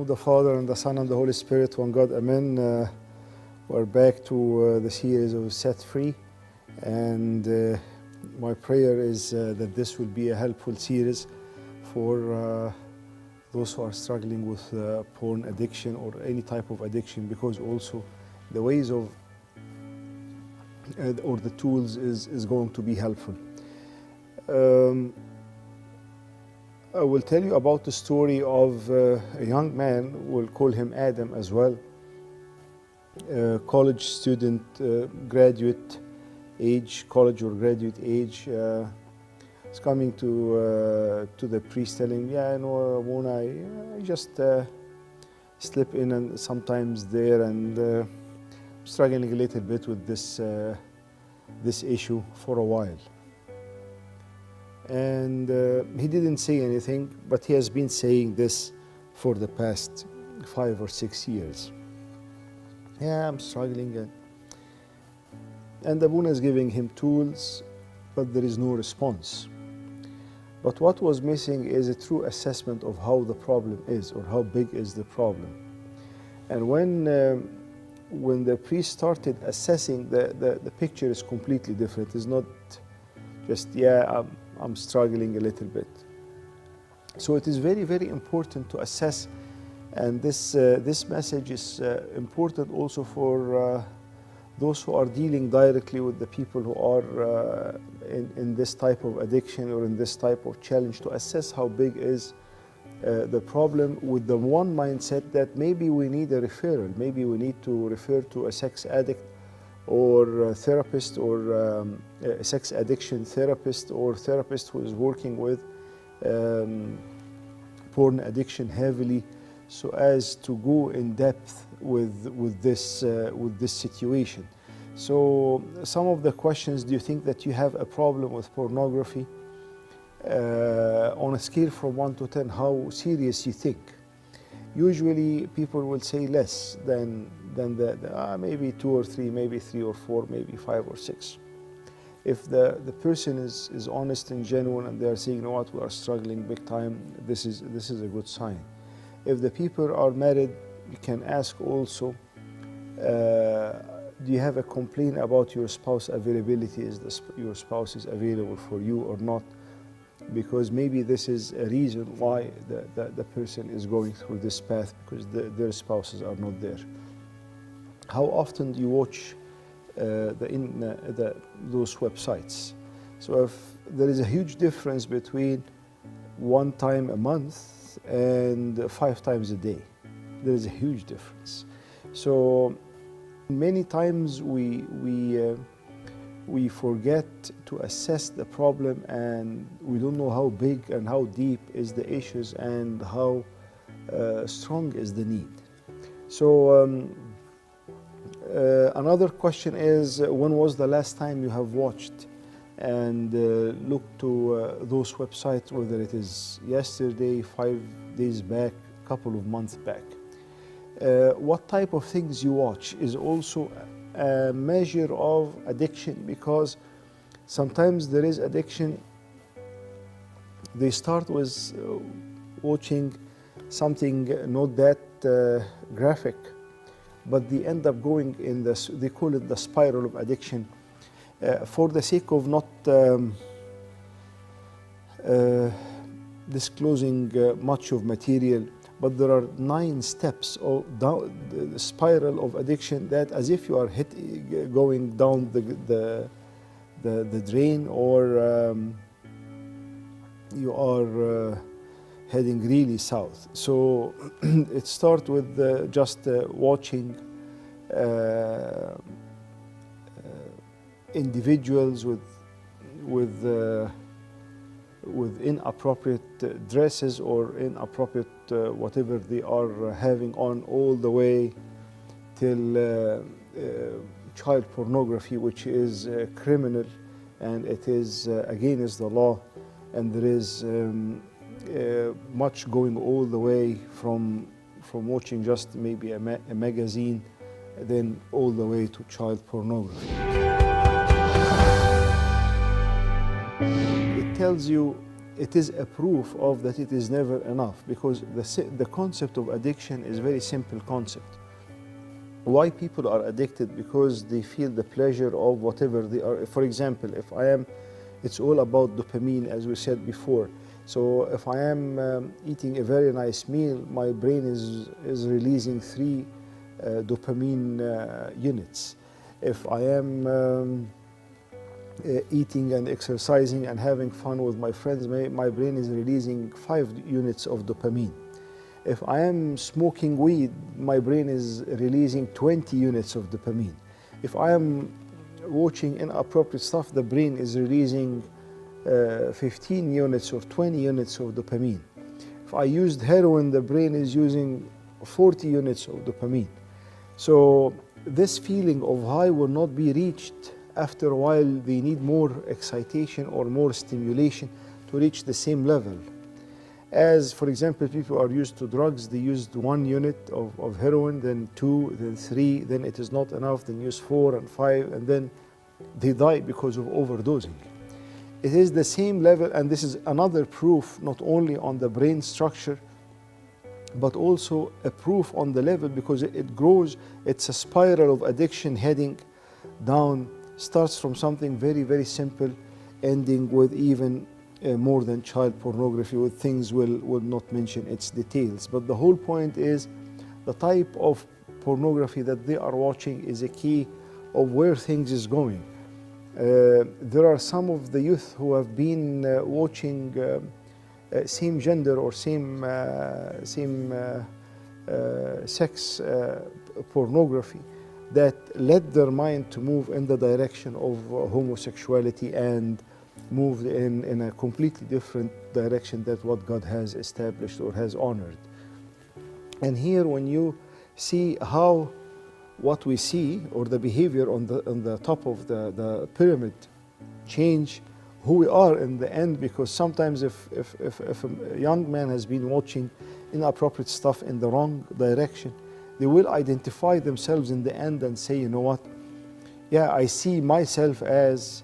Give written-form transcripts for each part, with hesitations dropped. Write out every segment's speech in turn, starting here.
the Father, and the Son, and the Holy Spirit, one God, Amen. We're back to the series of Set Free, and my prayer is that this will be a helpful series for those who are struggling with porn addiction or any type of addiction, because also the ways of or the tools is going to be helpful. I will tell you about the story of a young man, we'll call him Adam as well, a college student, graduate age, college or graduate age. Is coming to the priest telling him, yeah, I know, Mona, I just slip in and sometimes there, and struggling a little bit with this issue for a while. And he didn't say anything, but he has been saying this for the past 5 or 6 years. Yeah, I'm struggling. And Abuna is giving him tools, but there is no response. But what was missing is a true assessment of how the problem is, or how big is the problem. And when the priest started assessing, the picture is completely different. It's not just, yeah, I'm struggling a little bit. So it is very, very important to assess, and this message is important also for those who are dealing directly with the people who are in this type of addiction or in this type of challenge, to assess how big is the problem, with the one mindset that maybe we need a referral, maybe we need to refer to a sex addict or a therapist, or a sex addiction therapist, or therapist who is working with porn addiction heavily, so as to go in depth with this situation. So some of the questions: do you think that you have a problem with pornography? On a scale from 1 to 10, how serious you think? Usually people will say less than maybe 2 or 3, maybe 3 or 4, maybe 5 or 6. If the person is honest and genuine, and they are saying, you know what, we are struggling big time, this is a good sign. If the people are married, you can ask also, do you have a complaint about your spouse availability? Is your spouse is available for you or not? Because maybe this is a reason why the person is going through this path, because their spouses are not there. How often do you watch those websites? So if there is a huge difference between 1 time a month and 5 times a day, there is a huge difference. So many times we forget to assess the problem, and we don't know how big and how deep is the issues, and how strong is the need. So another question is, when was the last time you have watched and looked to those websites, whether it is yesterday, 5 days back, a couple of months back? What type of things you watch is also a measure of addiction, because sometimes there is addiction. They start with watching something not that graphic, but they end up going in this, they call it the spiral of addiction. For the sake of not disclosing much of material, but there are 9 steps of down the spiral of addiction, that as if you are going down the drain, or you are heading really south. So it starts with just watching individuals with inappropriate dresses, or inappropriate whatever they are having on, all the way till child pornography, which is criminal, and it is against the law. And there is much going all the way from watching just maybe a magazine, then all the way to child pornography. It tells you it is a proof of that it is never enough, because the concept of addiction is a very simple concept. Why people are addicted? Because they feel the pleasure of whatever they are. For example, it's all about dopamine, as we said before. So if I am eating a very nice meal, my brain is releasing 3 dopamine units. If I am eating and exercising and having fun with my friends, my brain is releasing 5 units of dopamine. If I am smoking weed, my brain is releasing 20 units of dopamine. If I am watching inappropriate stuff, the brain is releasing 15 units or 20 units of dopamine. If I used heroin, the brain is using 40 units of dopamine. So this feeling of high will not be reached. After a while, they need more excitation or more stimulation to reach the same level. As, for example, people are used to drugs, they used 1 unit of heroin, then 2, then 3, then it is not enough, then use 4 and 5, and then they die because of overdosing. It is the same level, and this is another proof not only on the brain structure, but also a proof on the level, because it grows. It's a spiral of addiction heading down, starts from something very, very simple, ending with even more than child pornography, with things we'll not mention its details. But the whole point is the type of pornography that they are watching is a key of where things is going. There are some of the youth who have been watching same gender or same sex pornography that led their mind to move in the direction of homosexuality and moved in a completely different direction than what God has established or has honored. And here, when you see how what we see or the behavior on the top of the pyramid change who we are in the end, because sometimes if a young man has been watching inappropriate stuff in the wrong direction, they will identify themselves in the end and say, you know what, yeah, I see myself as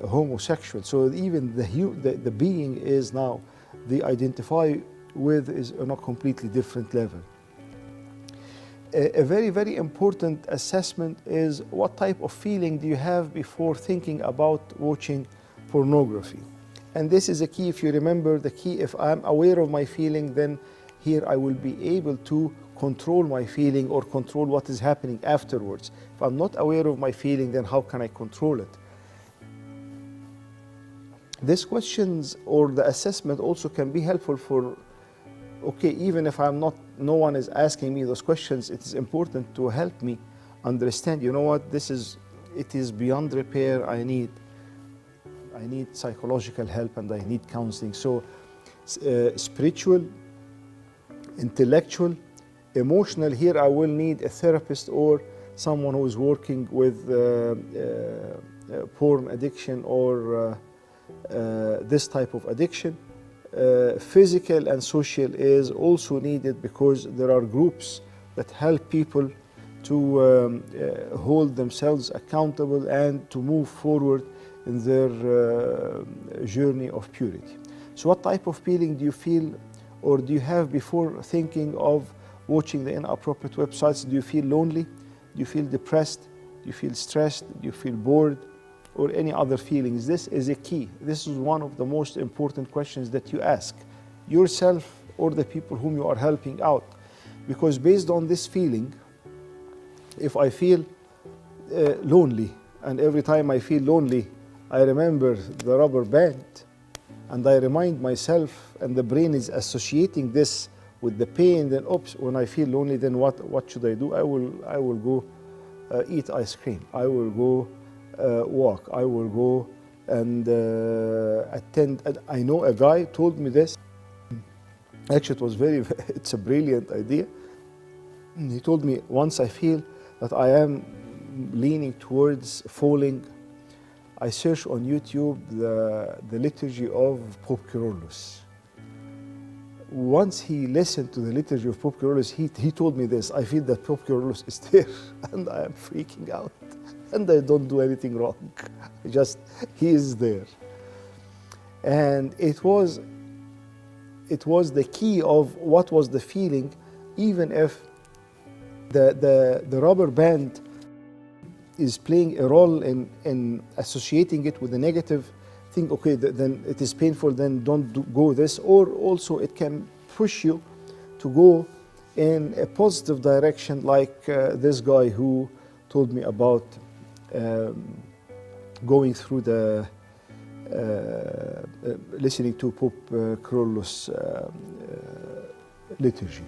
homosexual. So even the being is now, they identify with is on a completely different level. A very, very important assessment is what type of feeling do you have before thinking about watching pornography. And this is a key. If you remember the key, if I'm aware of my feeling, then here I will be able to control my feeling or control what is happening afterwards. If I'm not aware of my feeling, then how can I control it? These questions or the assessment also can be helpful for, okay, even if no one is asking me those questions, it is important to help me understand, you know what, it is beyond repair. I need psychological help and I need counseling. So spiritual, intellectual, emotional, here I will need a therapist or someone who is working with porn addiction or this type of addiction. Physical and social is also needed, because there are groups that help people to hold themselves accountable and to move forward in their journey of purity. So what type of feeling do you feel or do you have before thinking of watching the inappropriate websites? Do you feel lonely? Do you feel depressed? Do you feel stressed? Do you feel bored? Or any other feelings? This is a key. This is one of the most important questions that you ask yourself or the people whom you are helping out. Because based on this feeling, if I feel lonely, and every time I feel lonely, I remember the rubber band, and I remind myself, and the brain is associating this with the pain, then oops, when I feel lonely, then what should I do? I will go eat ice cream. I will go walk. I will go and attend. And I know a guy told me this. Actually, it was it's a brilliant idea. He told me, once I feel that I am leaning towards falling, I search on YouTube the liturgy of Pope Kyrillos. Once he listened to the liturgy of Pope Kyrillos, he told me this: I feel that Pope Kyrillos is there and I am freaking out. And I don't do anything wrong. He is there. And it was the key of what was the feeling, even if the rubber band is playing a role in associating it with a negative thing. Okay, then it is painful, then don't go this. Or also it can push you to go in a positive direction, like this guy who told me about going through the listening to Pope Kyrillos liturgy.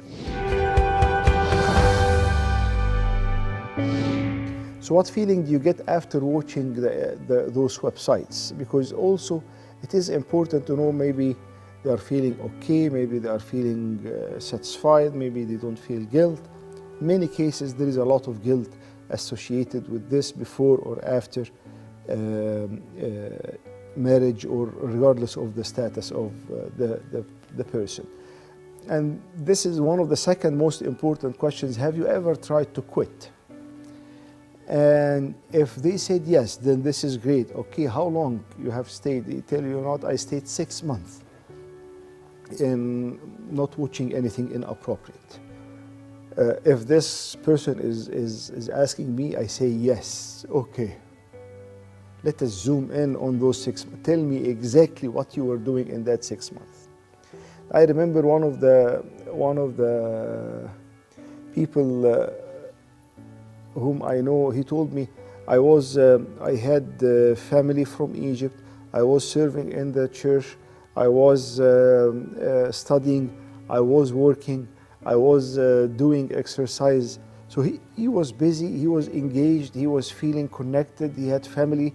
So what feeling do you get after watching those websites? Because also it is important to know, maybe they are feeling okay, maybe they are feeling satisfied, maybe they don't feel guilt. In many cases there is a lot of guilt associated with this before or after marriage, or regardless of the status of the person. And this is one of the second most important questions: have you ever tried to quit? And if they said yes, then this is great. Okay, how long you have stayed? They tell you not, I stayed 6 months in not watching anything inappropriate. If this person is asking me, I say yes. Okay, let us zoom in on those 6 months. Tell me exactly what you were doing in that 6 months. I remember one of the people whom I know, he told me, I had family from Egypt, I was serving in the church, I was studying, I was working, I was doing exercise. So he was busy, he was engaged, he was feeling connected, he had family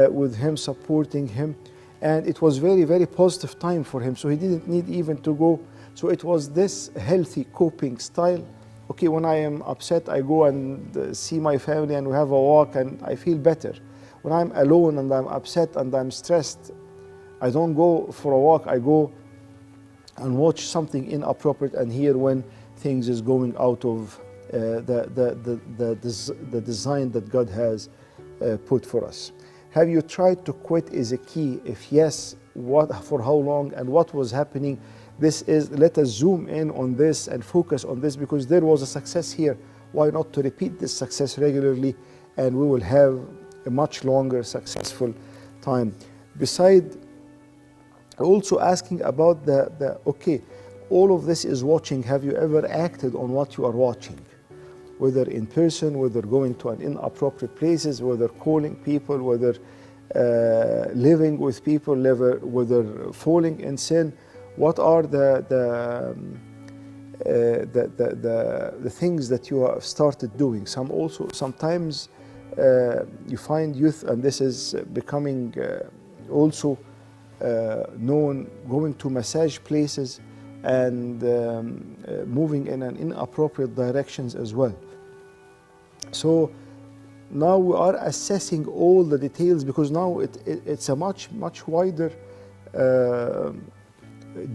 with him, supporting him. And it was very, very positive time for him. So he didn't need even to go. So it was this healthy coping style. Okay, when I am upset, I go and see my family and we have a walk and I feel better. When I'm alone and I'm upset and I'm stressed, I don't go for a walk, I go and watch something inappropriate and hear when things is going out of the design that God has put for us. Have you tried to quit is a key. If yes, what, for how long, and what was happening? This is, let us zoom in on this and focus on this, because there was a success here. Why not to repeat this success regularly, and we will have a much longer successful time. Beside also asking about okay, all of this is watching. Have you ever acted on what you are watching? Whether in person, whether going to an inappropriate places, whether calling people, whether living with people, whether falling in sin. What are the things that you have started doing? Sometimes you find youth, and this is becoming also known, going to massage places and moving in an inappropriate directions as well. So now we are assessing all the details, because now it's a much wider,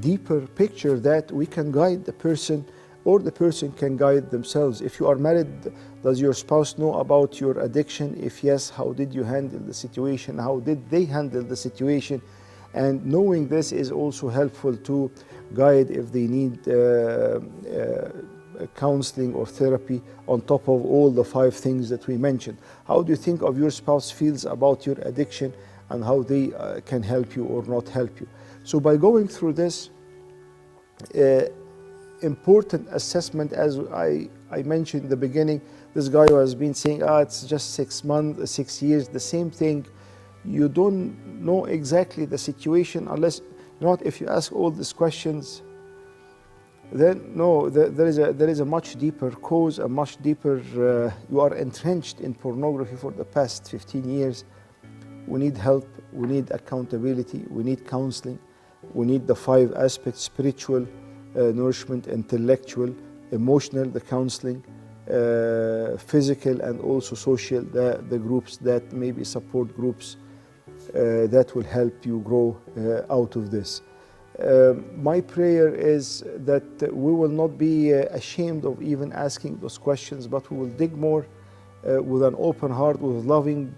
deeper picture that we can guide the person, or the person can guide themselves. If you are married, does your spouse know about your addiction? If yes, how did you handle the situation? How did they handle the situation? And knowing this is also helpful to guide if they need counseling or therapy, on top of all the 5 things that we mentioned. How do you think of your spouse feels about your addiction, and how they can help you or not help you? So by going through this important assessment, as I mentioned in the beginning, this guy who has been saying, it's just 6 months, 6 years, the same thing. You don't know exactly the situation unless, not if you ask all these questions, then no, there is a much deeper cause, a much deeper, you are entrenched in pornography for the past 15 years. We need help, we need accountability, we need counseling, we need the 5 aspects: spiritual, nourishment, intellectual, emotional, the counseling, physical, and also social, the groups that maybe support groups that will help you grow out of this. My prayer is that we will not be ashamed of even asking those questions, but we will dig more with an open heart, with loving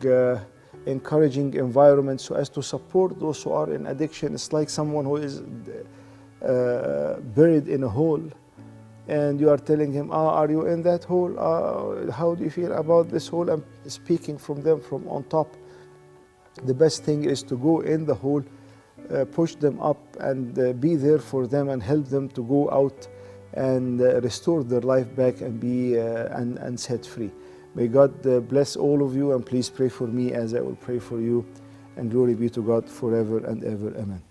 encouraging environment so as to support those who are in addiction. It's like someone who is buried in a hole, and you are telling him, are you in that hole? How do you feel about this hole? I'm speaking from them from on top. The best thing is to go in the hole, push them up, and be there for them and help them to go out and restore their life back and be and set free. May God bless all of you, and please pray for me as I will pray for you. And glory be to God forever and ever. Amen.